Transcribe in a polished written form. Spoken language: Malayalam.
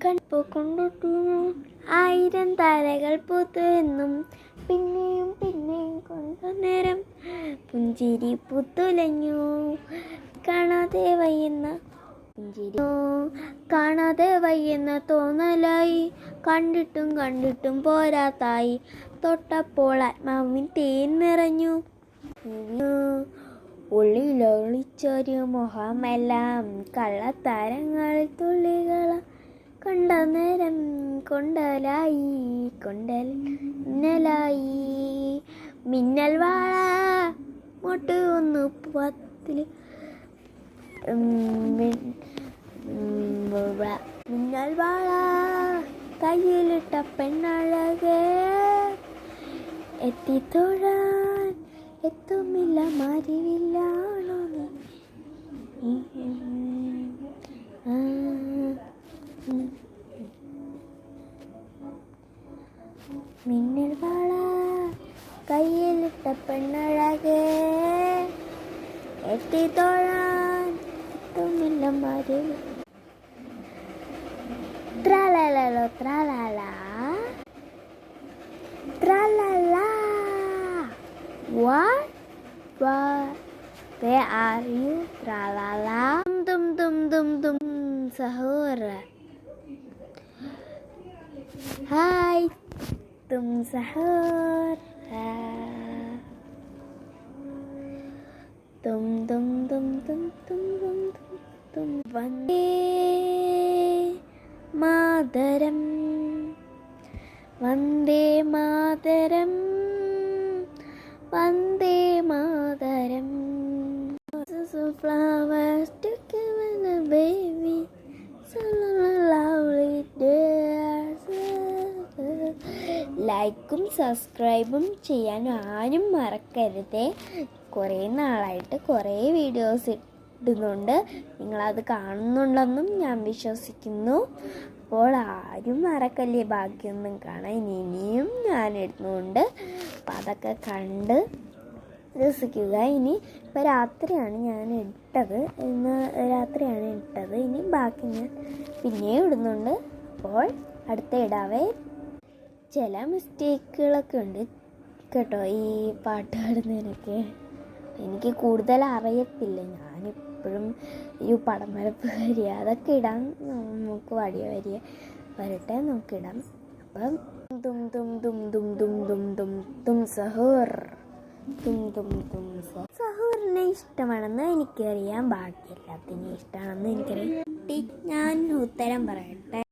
കൊണ്ടിട്ടു ആയിരം താരകൾ പൂത്തു എന്നും പിന്നെയും പിന്നെയും കൊണ്ട നേരം പുഞ്ചിരി പുത്തുലഞ്ഞു കാണാതെ വയ്യുന്ന തോന്നലായി കണ്ടിട്ടും കണ്ടിട്ടും പോരാത്തായി തൊട്ടപ്പോൾ ആത്മാവിൻ തേൻ നിറഞ്ഞു ഉള്ളിലൊളിച്ചൊരു മുഖമെല്ലാം കള്ളത്താരങ്ങൾ തുള്ളികള കണ്ട നേരം കൊണ്ടലായി മിന്നൽ വാള മൊട്ട് ഒന്ന് പത്തിൽ മിന്നൽ വാള കയ്യിലിട്ട പെണ്ണഴകെ എത്തിത്തൊഴാൻ എത്തുമില്ല മരിവില്ലാണോ മിന്നൽ വാള കയ്യിലിട്ട പെണ്ണഴകെ എത്തിത്തൊഴാൻ എത്തുമില്ല മരിവില്ല ട്രാലാലോ ട്രാലാല ട്രാലാല. What? Where are you? Tralala. Dum sahur. Hi. Dum sahur. Dum. Vande Mataram. Vande Mataram. Vande Mataram. So flowers to give a baby, so lovely dear. ലൈക്കും സബ്സ്ക്രൈബും ചെയ്യാൻ ആരും മറക്കരുതേ. കുറേ നാളായിട്ട് കുറേ വീഡിയോസ് ഇടുന്നുണ്ട്, നിങ്ങളത് കാണുന്നുണ്ടെന്നും ഞാൻ വിശ്വസിക്കുന്നു. അപ്പോൾ ആരും മറക്കല്ലേ, ബാക്കിയൊന്നും കാണാൻ ഇനിയും ഞാൻ ഇടുന്നുണ്ട്. അപ്പം അതൊക്കെ കണ്ട് രസിക്കുക. ഇനി ഇപ്പോൾ രാത്രിയാണ് ഞാൻ ഇട്ടത്, ഇനി ബാക്കി ഞാൻ പിന്നെയും ഇടുന്നുണ്ട്. അപ്പോൾ അടുത്ത ഇടാവേ. ചില മിസ്റ്റേക്കുകളൊക്കെ ഉണ്ട് കേട്ടോ ഈ പാട്ട് പാടുന്നതിനൊക്കെ. എനിക്ക് കൂടുതൽ അറിയത്തില്ല, ഞാനിപ്പോഴും ഈ പടം വരപ്പ് വരിക അതൊക്കെ ഇടാൻ നമുക്ക് വരട്ടെ, നമുക്കിടാം. അപ്പം തും സഹൂർ സഹൂറിനെ ഇഷ്ടമാണെന്ന് എനിക്കറിയാം, ബാക്കി എല്ലാത്തിനും ഇഷ്ടമാണെന്ന് എനിക്കറിയാം. ഞാൻ ഉത്തരം പറയട്ടെ.